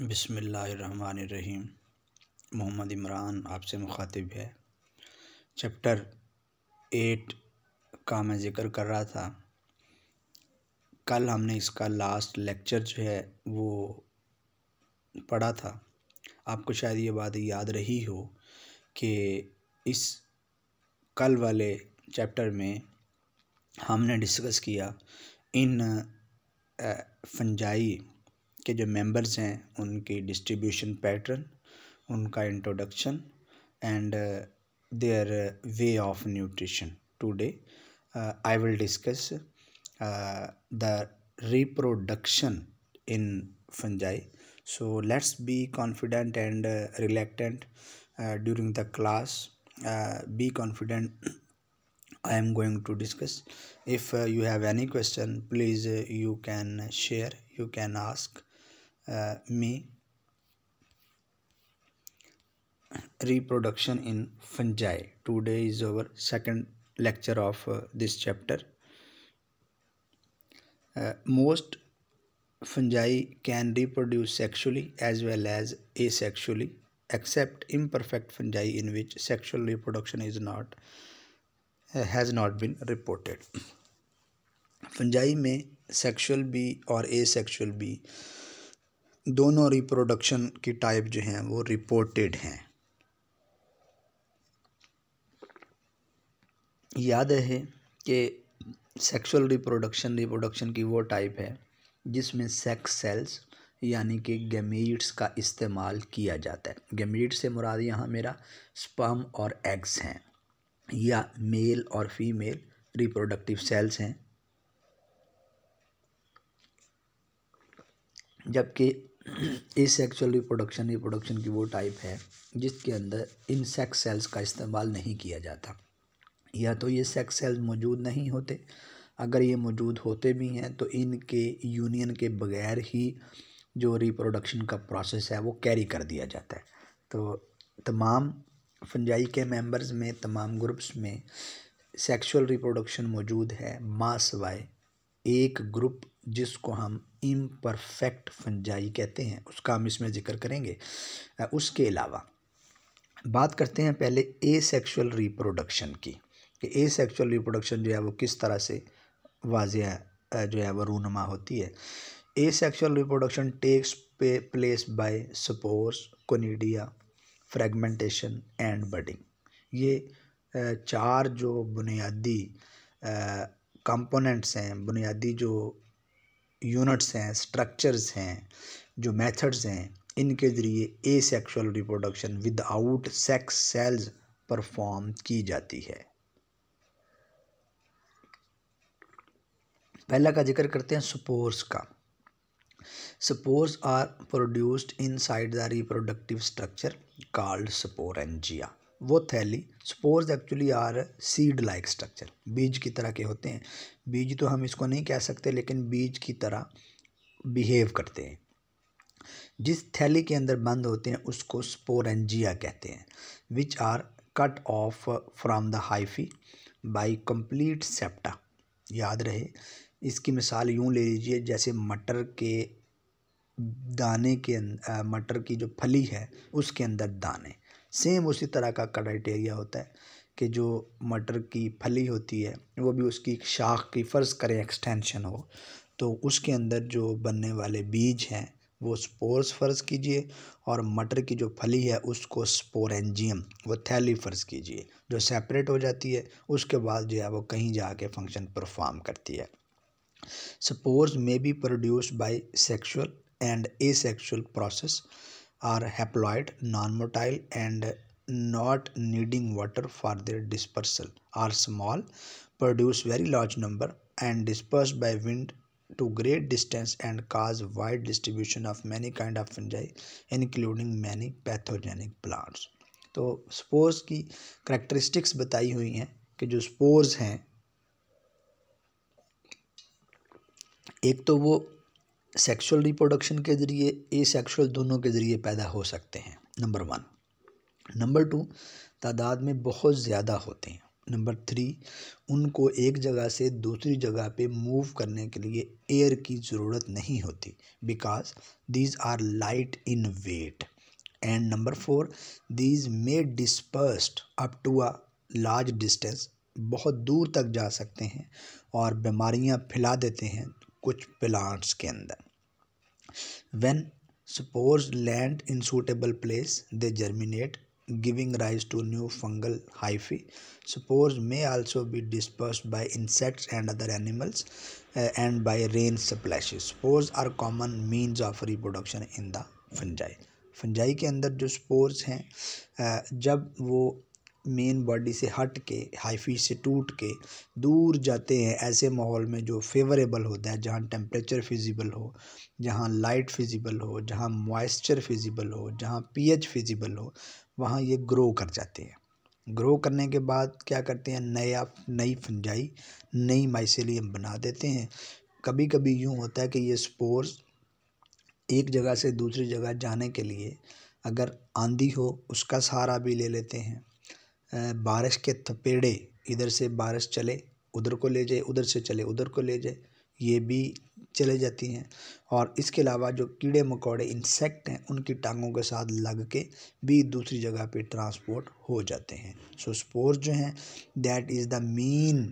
बिस्मिल्लाहिर्रहमानिर्रहीम। मोहम्मद इमरान आपसे मुखातिब है। चैप्टर 8 का मैं ज़िक्र कर रहा था। कल हमने इसका लास्ट लेक्चर जो है वो पढ़ा था। आपको शायद ये बात याद रही हो कि इस कल वाले चैप्टर में हमने डिस्कस किया इन फंजाई के जो मेंबर्स हैं उनकी डिस्ट्रीब्यूशन पैटर्न, उनका introduction and their way of nutrition. Today I will discuss the reproduction in fungi. So let's be confident and reluctant during the class. Be confident. I am going to discuss. If you have any question, please you can share, you can ask me. Reproduction in fungi. Today is our second lecture of this chapter. Most fungi can reproduce sexually as well as asexually, except imperfect fungi in which sexual reproduction has not been reported. Fungi में sexual भी और asexual भी दोनों reproduction की type जो हैं वो reported हैं। याद है कि सेक्सुअल रिप्रोडक्शन की वो टाइप है जिसमें सेक्स सेल्स यानी कि गैमीट्स का इस्तेमाल किया जाता है। गैमीट से मुराद यहाँ मेरा स्पर्म और एग्स हैं या मेल और फीमेल रिप्रोडक्टिव सेल्स हैं, जबकि एसेक्सुअल रिप्रोडक्शन की वो टाइप है जिसके अंदर इन सेक्स सेल्स का इस्तेमाल नहीं किया जाता। या तो ये सेक्स सेल्स मौजूद नहीं होते, अगर ये मौजूद होते भी हैं तो इनके यूनियन के बगैर ही जो रिप्रोडक्शन का प्रोसेस है वो कैरी कर दिया जाता है। तो तमाम फंजाई के मेंबर्स में, तमाम ग्रुप्स में सेक्सुअल रिप्रोडक्शन मौजूद है, मां सिवाय एक ग्रुप जिसको हम इम्परफेक्ट फंजाई कहते हैं, उसका हम इसमें ज़िक्र करेंगे। उसके अलावा बात करते हैं पहले एसेक्सुअल रिप्रोडक्शन की कि एसेक्सुअल रिप्रोडक्शन जो है वो किस तरह से वाज़ेह जो है वो रूनुमा होती है। Asexual reproduction takes place by spores, conidia, fragmentation and budding. ये चार जो बुनियादी कंपोनेंट्स हैं, बुनियादी जो यूनिट्स हैं, स्ट्रक्चर्स हैं, जो मेथड्स हैं, इनके ज़रिए asexual reproduction without sex cells perform की जाती है। पहला का जिक्र करते हैं स्पोर्स का। Spores are produced inside the reproductive structure called sporangia. वो थैली, spores actually are seed like structure, बीज की तरह के होते हैं। बीज तो हम इसको नहीं कह सकते, लेकिन बीज की तरह बिहेव करते हैं। जिस थैली के अंदर बंद होते हैं उसको स्पोरेंजिया कहते हैं। Which are cut off from the hyphae by complete septa. याद रहे, इसकी मिसाल यूँ ले लीजिए जैसे मटर के दाने के मटर की जो फली है उसके अंदर दाने, सेम उसी तरह का क्राइटेरिया होता है कि जो मटर की फली होती है वो भी उसकी शाख की फ़र्ज़ करें एक्सटेंशन हो तो उसके अंदर जो बनने वाले बीज हैं वो स्पोर्स फ़र्ज़ कीजिए, और मटर की जो फली है उसको स्पोरेंजियम, वो थैली फ़र्ज़ कीजिए, जो सेपरेट हो जाती है उसके बाद जो है वो कहीं जाके फंक्शन परफॉर्म करती है। स्पोर्स में be produced by sexual and asexual process, are haploid, non-motile and not needing water for their dispersal, are small, produce very large number and disperse by wind to great distance and cause wide distribution of many kind of fungi including many pathogenic plants। तो spores की characteristics बताई हुई हैं कि जो spores हैं, एक तो वो सेक्सुअल रिप्रोडक्शन के ज़रिए, एसेक्सुअल दोनों के ज़रिए पैदा हो सकते हैं, नंबर 1। नंबर 2, तादाद में बहुत ज़्यादा होते हैं। नंबर 3, उनको एक जगह से दूसरी जगह पे मूव करने के लिए एयर की ज़रूरत नहीं होती, because these are light in weight. And number 4, these may dispersed up to a large distance, बहुत दूर तक जा सकते हैं और बीमारियां फैला देते हैं कुछ प्लांट्स के अंदर। When spores land in suitable place, they germinate, giving rise to new fungal hyphae. Spores may also be dispersed by insects and other animals and by rain splashes. Spores are common means of reproduction in the fungi. Fungi के अंदर जो spores हैं जब वो main body से हट के hyphae से टूट के दूर जाते हैं ऐसे माहौल में जो फेवरेबल होता है, जहाँ टेम्परेचर फिजिबल हो, जहाँ लाइट फिजिबल हो, जहाँ मॉइस्चर फिजिबल हो, जहाँ पीएच फिजिबल हो, वहाँ ये ग्रो कर जाते हैं। ग्रो करने के बाद क्या करते हैं, नई फंजाई, नई माइसेलियम बना देते हैं। कभी कभी यूँ होता है कि ये स्पोर्स एक जगह से दूसरी जगह जाने के लिए अगर आंधी हो उसका सहारा भी ले लेते हैं, बारिश के थपेड़े, इधर से बारिश चले उधर को ले जाए, उधर से चले उधर को ले जाए, ये भी चले जाती हैं। और इसके अलावा जो कीड़े मकोड़े इंसेक्ट हैं उनकी टांगों के साथ लग के भी दूसरी जगह पे ट्रांसपोर्ट हो जाते हैं। सो स्पोर्स जो हैं that is the main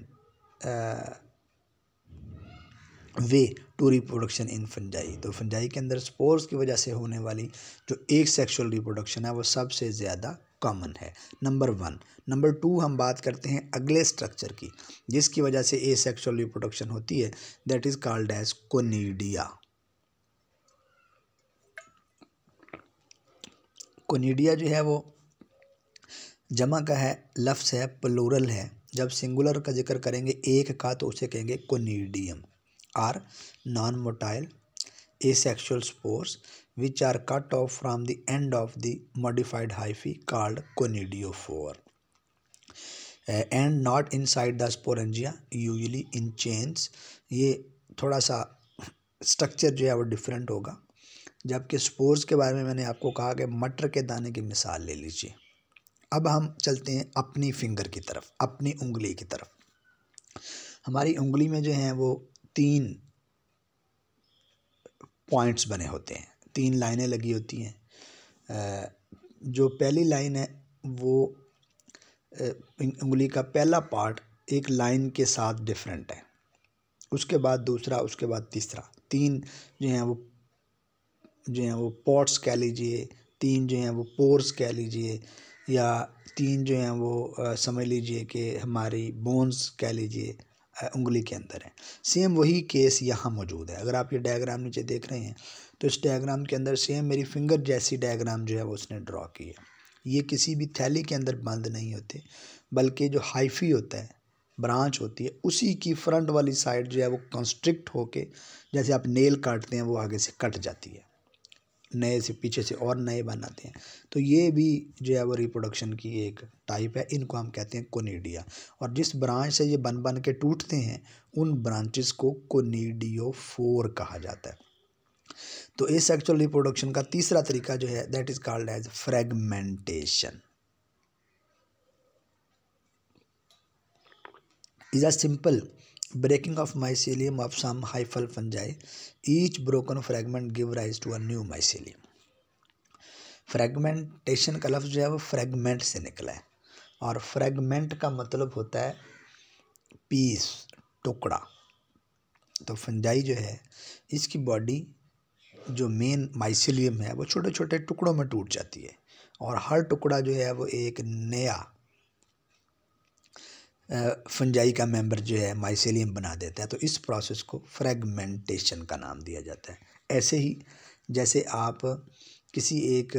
way to reproduction in fungi. तो फंजाई के अंदर स्पोर्स की वजह से होने वाली जो एक सेक्सुअल रिप्रोडक्शन है वो सबसे ज़्यादा कॉमन है, नंबर 1। नंबर 2 हम बात करते हैं अगले स्ट्रक्चर की जिसकी वजह से ए सेक्सुअल रिप्रोडक्शन होती है, that is called as conidia. Conidia जो है वो जमा का है, लफ्ज़ है, प्लूरल है। जब सिंगुलर का जिक्र करेंगे एक का तो उसे कहेंगे conidium. Are non motile asexual spores which are cut off from the end of the modified hyphae called conidiophore and not inside the sporangia, usually in chains। ये थोड़ा सा स्ट्रक्चर जो है वो डिफरेंट होगा। जबकि स्पोर्स के बारे में मैंने आपको कहा कि मटर के दाने की मिसाल ले लीजिए। अब हम चलते हैं अपनी फिंगर की तरफ, अपनी उंगली की तरफ। हमारी उंगली में जो है वो 3 पॉइंट्स बने होते हैं, 3 लाइनें लगी होती हैं। जो पहली लाइन है वो उंगली का पहला पार्ट एक लाइन के साथ डिफरेंट है, उसके बाद दूसरा, उसके बाद तीसरा। 3 जो हैं वो पॉट्स कह लीजिए, 3 जो हैं वो पोर्स कह लीजिए, या 3 जो हैं वो समझ लीजिए कि हमारी बोन्स कह लीजिए उंगली के अंदर है। सेम वही केस यहाँ मौजूद है। अगर आप ये डायग्राम नीचे देख रहे हैं तो इस डायग्राम के अंदर सेम मेरी फिंगर जैसी डायग्राम जो है वो उसने ड्रॉ की है। ये किसी भी थैली के अंदर बंद नहीं होते, बल्कि जो हाइफी होता है, ब्रांच होती है, उसी की फ्रंट वाली साइड जो है वो कंस्ट्रिक्ट होके, जैसे आप नेल काटते हैं वो आगे से कट जाती है, नए से पीछे से और नए बनाते हैं। तो ये भी जो है वो रिप्रोडक्शन की एक टाइप है, इनको हम कहते हैं कोनिडिया। और जिस ब्रांच से ये बन बन के टूटते हैं उन ब्रांचेस को कोनिडियोफोर कहा जाता है। तो एसेक्सुअल रिप्रोडक्शन का तीसरा तरीका जो है that is called as fragmentation. Is a simple breaking of mycelium of some hyphal fungi. Each broken fragment give rise to a new mycelium. Fragmentation का लफ्ज़ जो है वो फ्रेगमेंट से निकला है, और फ्रेगमेंट का मतलब होता है पीस, टुकड़ा। तो फंजाई जो है इसकी बॉडी जो मेन माइसेलियम है वो छोटे छोटे टुकड़ों में टूट जाती है, और हर टुकड़ा जो है वो एक नया फंजाई का मेंबर जो है माइसेलियम बना देता है। तो इस प्रोसेस को फ्रेगमेंटेशन का नाम दिया जाता है। ऐसे ही जैसे आप किसी एक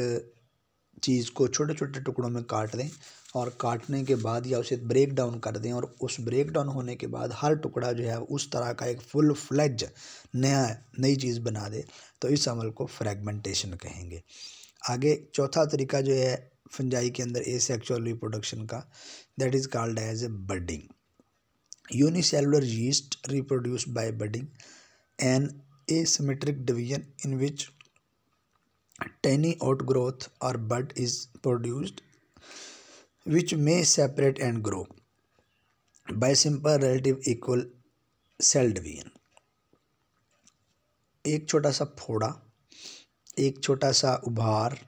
चीज़ को छोटे छोटे टुकड़ों में काट दें और काटने के बाद या उसे ब्रेक डाउन कर दें, और उस ब्रेक डाउन होने के बाद हर टुकड़ा जो है उस तरह का एक फुल फ्लेज नई चीज़ बना दे, तो इस अमल को फ्रेगमेंटेशन कहेंगे। आगे चौथा तरीका जो है फंजाई के अंदर एसेक्सुअल रिप्रोडक्शन का, that is called as a budding. Unicellular yeast reproduce by budding, an asymmetric division in which tiny outgrowth or bud is produced which may separate and grow. By simple relative equal cell division. एक छोटा सा फोड़ा, एक छोटा सा उभार,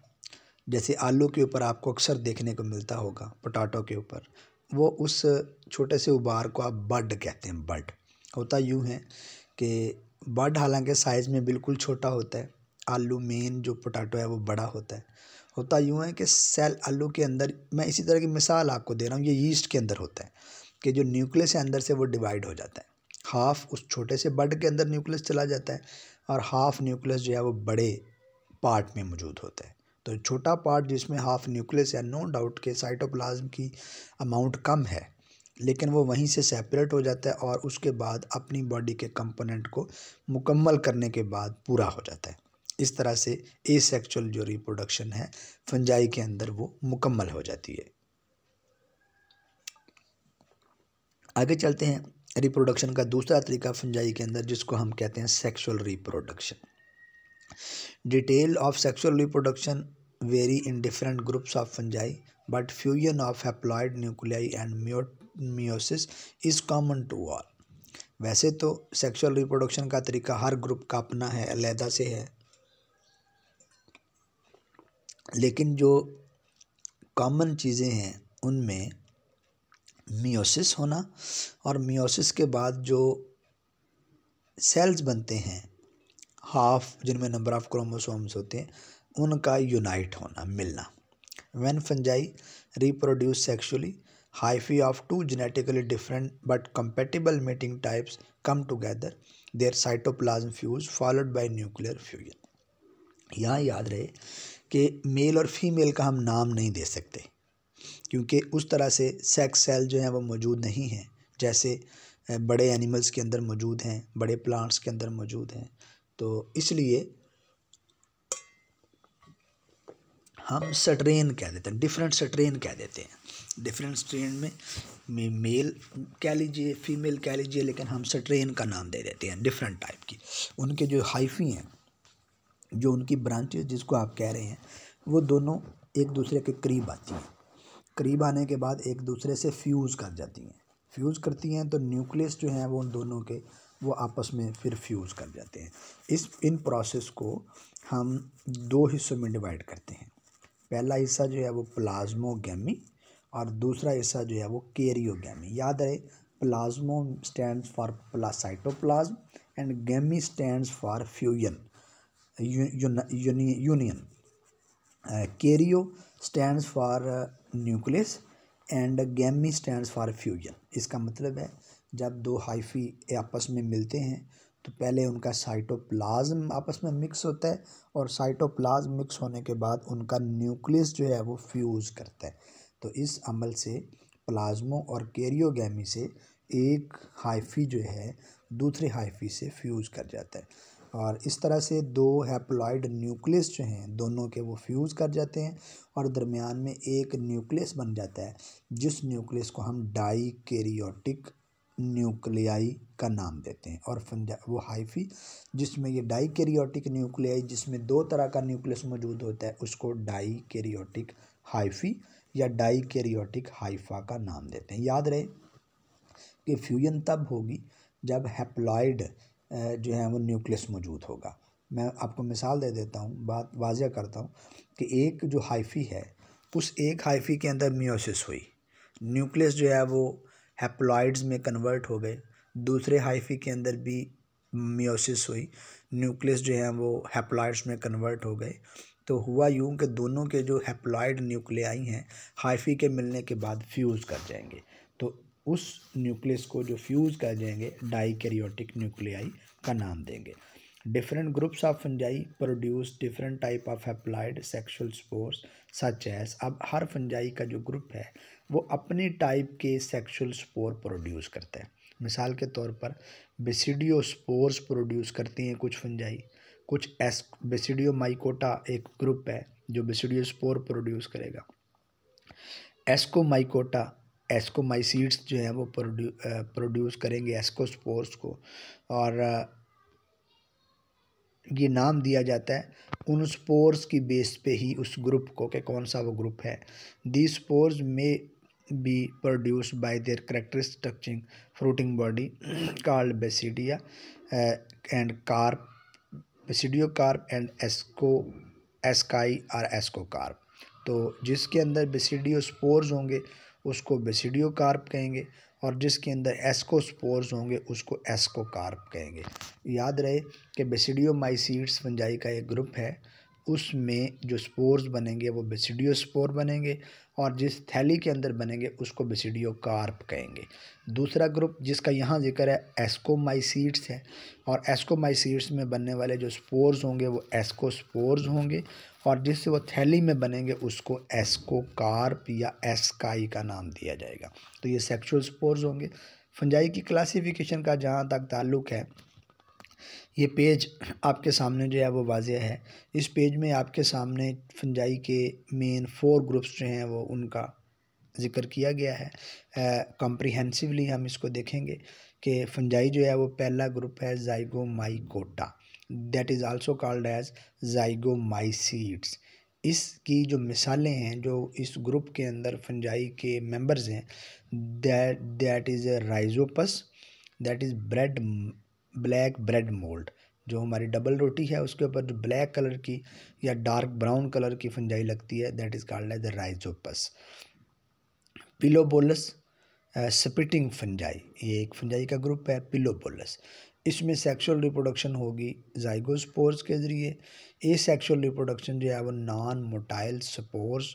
जैसे आलू के ऊपर आपको अक्सर देखने को मिलता होगा, पोटैटो के ऊपर, वो उस छोटे से उभार को आप बड कहते हैं। बड होता यूँ है कि बड हालांकि साइज़ में बिल्कुल छोटा होता है, आलू मेन जो पोटैटो है वो बड़ा होता है। होता यूँ है कि सेल आलू के अंदर, मैं इसी तरह की मिसाल आपको दे रहा हूँ, ये यीस्ट के अंदर होता है कि जो न्यूक्लियस है अंदर से वो डिवाइड हो जाता है। हाफ उस छोटे से बड के अंदर न्यूक्लियस चला जाता है और हाफ न्यूक्लियस जो है वो बड़े पार्ट में मौजूद होता है। तो छोटा पार्ट जिसमें हाफ न्यूक्लियस है, नो डाउट के साइटोप्लाज्म की अमाउंट कम है, लेकिन वो वहीं से सेपरेट हो जाता है और उसके बाद अपनी बॉडी के कंपोनेंट को मुकम्मल करने के बाद पूरा हो जाता है। इस तरह से एसेक्सुअल जो रिप्रोडक्शन है फंजाई के अंदर वो मुकम्मल हो जाती है। आगे चलते हैं, रिप्रोडक्शन का दूसरा तरीका फंजाई के अंदर जिसको हम कहते हैं sexual reproduction. Detail of sexual reproduction vary in different groups of fungi, but fusion of haploid nuclei and meiosis is common to all. वैसे तो सेक्सुअल रिप्रोडक्शन का तरीका हर ग्रुप का अपना है, अलहदा से है, लेकिन जो कॉमन चीज़ें हैं उनमें मियोसिस होना और मियोसिस के बाद जो सेल्स बनते हैं हाफ, जिनमें नंबर ऑफ क्रोमोसोम्स होते हैं, उनका यूनाइट होना, मिलना। When fungi reproduce sexually, hyphae of two genetically different but compatible mating types come together, their cytoplasm fuse followed by nuclear fusion। यहाँ याद रहे कि मेल और फीमेल का हम नाम नहीं दे सकते क्योंकि उस तरह से सेक्स सेल जो हैं वो मौजूद नहीं हैं जैसे बड़े एनिमल्स के अंदर मौजूद हैं, बड़े प्लांट्स के अंदर मौजूद हैं। तो इसलिए हम स्ट्रेन कह देते हैं, डिफरेंट स्ट्रेन कह देते हैं। डिफरेंट स्ट्रेन में मेल कह लीजिए, फीमेल कह लीजिए, लेकिन हम स्ट्रेन का नाम दे देते हैं डिफरेंट टाइप की। उनके जो हाइफी हैं, जो उनकी ब्रांचेस जिसको आप कह रहे हैं, वो दोनों एक दूसरे के करीब आती हैं। करीब आने के बाद एक दूसरे से फ्यूज़ कर जाती हैं। फ्यूज़ करती हैं तो न्यूक्लियस जो हैं वो उन दोनों के वो आपस में फिर फ्यूज़ कर जाते हैं। इन प्रोसेस को हम दो हिस्सों में डिवाइड करते हैं। पहला हिस्सा जो है वो प्लाज्मोगैमी और दूसरा हिस्सा जो है वो कैरियोगैमी। याद रहे, plasmo stands for cytoplasm and gamy stands for fusion union. Karyo stands for nucleus and gamy stands for fusion. इसका मतलब है जब दो हाइफी आपस में मिलते हैं तो पहले उनका साइटोप्लाज्म आपस में मिक्स होता है और साइटोप्लाज्म मिक्स होने के बाद उनका न्यूक्लियस जो है वो फ्यूज़ करता है। तो इस अमल से प्लाज्मो और कैरियोगैमी से एक हाइफी जो है दूसरे हाइफी से फ्यूज़ कर जाता है और इस तरह से दो हैप्लॉइड न्यूक्लियस जो हैं दोनों के वो फ्यूज़ कर जाते हैं और दरमियान में एक न्यूक्लियस बन जाता है जिस न्यूक्लियस को हम डाई कैरियोटिक न्यूक्लियाई का नाम देते हैं। और वो हाइफी जिसमें ये डाई कैरियोटिक न्यूक्लियाई जिसमें दो तरह का न्यूक्लियस मौजूद होता है उसको डाई कैरियोटिक हाइफी या डाई कैरियोटिक हाइफा का नाम देते हैं। याद रहे कि फ्यूजन तब होगी जब हैप्लॉइड जो है वो न्यूक्लियस मौजूद होगा। मैं आपको मिसाल दे देता हूँ, बात वाज़ह करता हूँ कि एक जो हाइफी है उस एक हाइफी के अंदर मियोसिस हुई, न्यूक्लियस जो है वो हैप्लॉइड्स में कन्वर्ट हो गए, दूसरे हाइफी के अंदर भी मियोसिस हुई, न्यूक्लियस जो है वो हैप्लॉइड्स में कन्वर्ट हो गए। तो हुआ यूं कि दोनों के जो हैप्लॉइड न्यूक्लियाई हैं हाइफी के मिलने के बाद फ्यूज़ कर जाएंगे। तो उस न्यूक्लियस को जो फ्यूज़ कर जाएंगे डाई कैरियोटिक न्यूक्लियाई का नाम देंगे। Different groups of fungi produce different type of haploid sexual spores such as. अब हर फंजाई का जो ग्रुप है वो अपने टाइप के सेक्सुअल स्पोर प्रोड्यूस करता है। मिसाल के तौर पर बेसिडियो स्पोर्स प्रोड्यूस करती हैं कुछ फंजाई, कुछ बेसिडियो माइकोटा एक ग्रुप है जो बेसिडियो स्पोर प्रोड्यूस करेगा। एस्कोमाइकोटा एस्कोमाइसीड्स जो है वो प्रोड्यूस करेंगे एस्कोस्पोर्स को और ये नाम दिया जाता है उन स्पोर्स की बेस पे ही उस ग्रुप को कि कौन सा वो ग्रुप है। दी स्पोर्स में be produced by their characteristic fruiting body called basidia and carp, basidiocarp and asci or ascocarp। तो जिसके अंदर बेसिडियोस्पोर्स होंगे उसको बेसिडियोकार्प कहेंगे, और जिसके अंदर एस्कोस्पोर्स होंगे उसको एस्कोकार्प कहेंगे। याद रहे कि बेसिडियोमाइसीड्स फंजाई का एक ग्रुप है, उसमें जो स्पोर्स बनेंगे वो बेसिडियोस्पोर बनेंगे, और जिस थैली के अंदर बनेंगे उसको बेसिडियोकार्प कहेंगे। दूसरा ग्रुप जिसका यहाँ जिक्र है एस्कोमाइसीड्स है, और एस्कोमाइसीड्स में बनने वाले जो स्पोर्स होंगे वो एस्कोस्पोर्स होंगे, और जिससे वो थैली में बनेंगे उसको एस्कोकार्प या एस्काई का नाम दिया जाएगा। तो ये सेक्सुअल स्पोर्स होंगे। फंजाई की क्लासिफिकेशन का जहाँ तक ताल्लुक़ है, ये पेज आपके सामने जो है वो वाज़ेह है। इस पेज में आपके सामने फंजाई के मेन 4 ग्रुप्स जो हैं वो उनका ज़िक्र किया गया है। कॉम्प्रिहेंसिवली हम इसको देखेंगे कि फंजाई जो है वो पहला ग्रुप है zygomycota, that is also called as zygomycetes. इसकी जो मिसालें हैं जो इस ग्रुप के अंदर फंजाई के मेंबर्स हैं, that is Rhizopus, that is black bread mould. जो हमारी डबल रोटी है उसके ऊपर जो ब्लैक कलर की या डार्क ब्राउन कलर की फंजाई लगती है, that is called as the rhizopus. Pilobolus spitting fungi, ये एक फंजाई का ग्रुप है पिलोबोलस। इसमें सेक्सुअल रिप्रोडक्शन होगी ज़ाइगोस्पोर्स के ज़रिए। ए सेक्सुअल रिप्रोडक्शन जो है वो non motile spores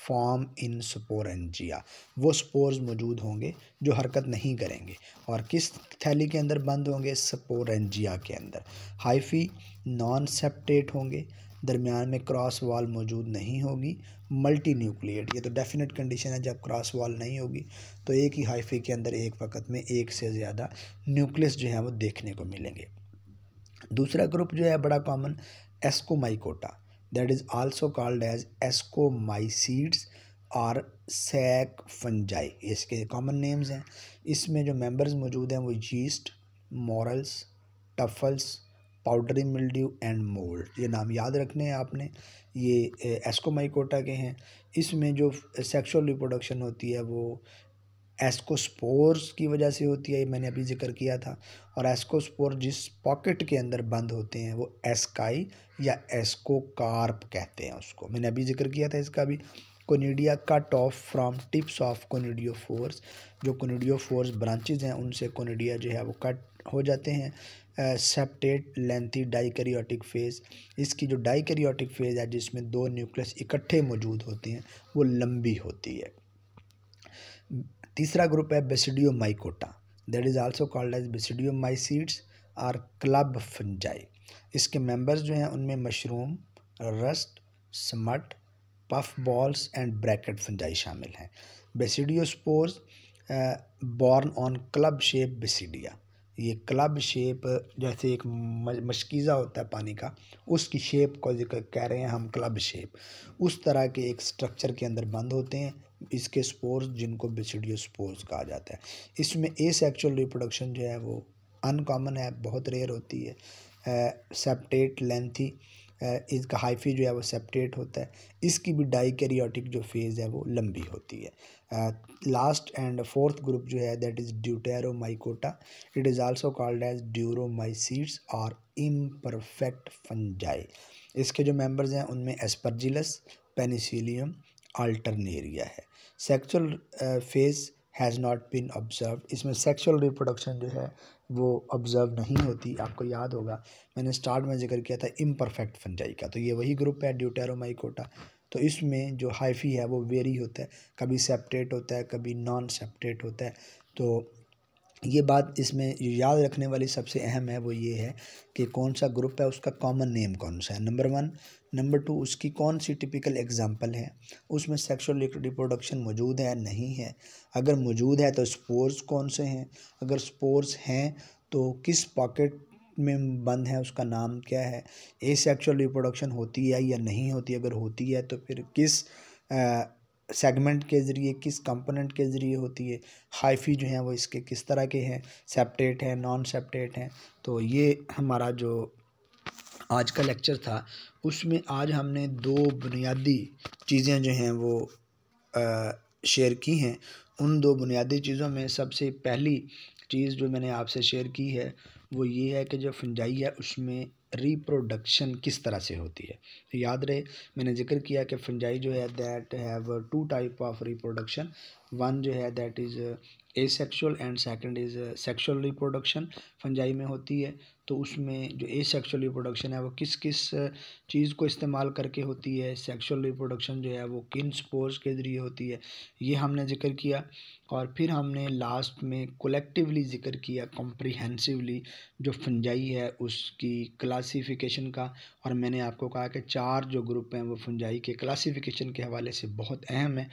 form in sporangia, वो स्पोर्स मौजूद होंगे जो हरकत नहीं करेंगे, और किस थैली के अंदर बंद होंगे, स्पोरेंजिया के अंदर। हाइफी नॉन सेप्टेट होंगे, दरमियान में क्रॉस वॉल मौजूद नहीं होगी। मल्टी न्यूक्लिएट, ये तो डेफिनेट कंडीशन है, जब क्रॉस वॉल नहीं होगी तो एक ही हाइफी के अंदर एक वक्त में एक से ज़्यादा न्यूक्लियस जो है वो देखने को मिलेंगे। दूसरा ग्रुप जो है बड़ा common, ascomycota, that is also called as ascomycetes और सैक फंजाई, इसके कॉमन नेम्स हैं। इसमें जो मेंबर्स मौजूद हैं वो yeast, morels, truffles, powdery mildew and mould, ये नाम याद रखने हैं आपने, ये एस्कोमाइकोटा के हैं। इसमें जो सेक्सुअल रिप्रोडक्शन होती है वो एस्कोस्पोर्स की वजह से होती है, मैंने अभी जिक्र किया था, और एस्कोस्पोर जिस पॉकेट के अंदर बंद होते हैं वो एस्काई या एस्कोकार्प कहते हैं उसको, मैंने अभी जिक्र किया था इसका भी। Conidia cut off from tips of कोनिडियोफोर्स, जो कोनिडियोफोर्स ब्रांचेज हैं उनसे कोनिडिया जो है वो कट हो जाते हैं। सेप्टेट लेंथी डाइकैरियोटिक फेज़, इसकी जो डाइकैरियोटिक फेज़ है जिसमें 2 न्यूक्लियस इकट्ठे मौजूद होते हैं वो लंबी होती है। तीसरा ग्रुप है basidiomycota, that is also called as basidiomycetes और क्लब फंजाई। इसके मेंबर्स जो हैं उनमें mushroom, rust, smut, puff balls and bracket fungi शामिल हैं। Basidiospores born on club shape basidia, ये क्लब शेप जैसे एक मशकीज़ा होता है पानी का, उसकी शेप को कह रहे हैं हम क्लब शेप, उस तरह के एक स्ट्रक्चर के अंदर बंद होते हैं इसके स्पोर्स, जिनको बेसिडियोस्पोर्स कहा जाता है। इसमें एसेक्सुअल रिप्रोडक्शन जो है वो अनकॉमन है, बहुत रेयर होती है। सेप्टेट लेंथी, इसका हाइफी जो है वो सेप्टेट होता है। इसकी भी डाइकैरियोटिक जो फेज़ है वो लंबी होती है। लास्ट एंड फोर्थ ग्रुप जो है that is deuteromycota, it is also called as deuteromycetes और इम्परफेक्ट फंजाई। इसके जो मेंबर्स हैं उनमें एस्परजिलस, पेनिसिलियम, अल्टरनेरिया है। Sexual phase has not been observe, इसमें सेक्सुअल रिप्रोडक्शन जो है वो ऑब्ज़र्व नहीं होती। आपको याद होगा मैंने स्टार्ट में जिक्र किया था इम्परफेक्ट फंजाई का, तो ये वही ग्रुप है ड्यूटेरोमाइकोटा। तो इसमें जो हाइफी है वो वेरी होता है, कभी सेप्टेट होता है कभी नॉन सेप्टेट होता है। तो ये बात इसमें याद रखने वाली सबसे अहम है वो ये है कि कौन सा ग्रुप है उसका कॉमन नेम कौन सा है, नंबर 1। नंबर 2 उसकी कौन सी टिपिकल एग्जांपल है, उसमें सेक्सुअल रिप्रोडक्शन मौजूद है नहीं है, अगर मौजूद है तो स्पोर्स कौन से हैं, अगर स्पोर्स हैं तो किस पॉकेट में बंद है उसका नाम क्या है, एसेक्सुअल रिप्रोडक्शन होती है या नहीं होती, अगर होती है तो फिर किस सेगमेंट के ज़रिए, किस कंपोनेंट के ज़रिए होती है, हाइफी जो हैं वो इसके किस तरह के हैं, सेप्टेट हैं, नॉन सेप्टेट हैं। तो ये हमारा जो आज का लेक्चर था उसमें आज हमने 2 बुनियादी चीज़ें जो हैं वो शेयर की हैं, उन 2 बुनियादी चीज़ों में सबसे पहली चीज़ जो मैंने आपसे शेयर की है वो ये है कि जो फंजाई है उसमें रिप्रोडक्शन किस तरह से होती है। तो याद रहे मैंने ज़िक्र किया कि फंजाई जो है that have 2 type of reproduction. One जो है that is asexual and second is sexual reproduction fungi में होती है। तो उसमें जो एसेक्सुअल रिप्रोडक्शन है वो किस किस चीज़ को इस्तेमाल करके होती है, सेक्सुअल रिप्रोडक्शन जो है वो किन स्पोर्स के ज़रिए होती है, ये हमने ज़िक्र किया। और फिर हमने लास्ट में कलेक्टिवली ज़िक्र किया कॉम्प्रिहेंसिवली जो फंजाई है उसकी क्लासिफिकेशन का। और मैंने आपको कहा कि 4 जो ग्रुप हैं वो फंजाई के क्लासिफिकेशन के हवाले से बहुत अहम है,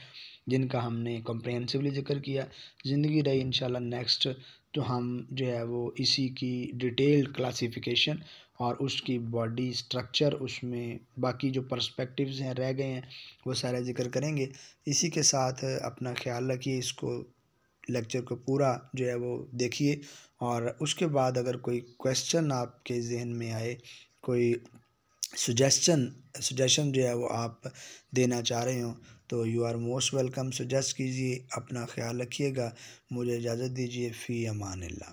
जिनका हमने कॉम्प्रिहेंसिवली ज़िक्र किया। ज़िंदगी रही इंशाल्लाह नेक्स्ट तो हम जो है वो इसी की डिटेल्ड क्लासिफिकेशन और उसकी बॉडी स्ट्रक्चर, उसमें बाकी जो पर्सपेक्टिव्स हैं रह गए हैं वो सारा ज़िक्र करेंगे। इसी के साथ अपना ख्याल रखिए, इसको लेक्चर को पूरा जो है वो देखिए और उसके बाद अगर कोई क्वेश्चन आपके जहन में आए, कोई सजेशन जो है वो आप देना चाह रहे हो तो you are most welcome, suggest कीजिए। अपना ख्याल रखिएगा, मुझे इजाज़त दीजिए। फ़ी अमानिल्लाह।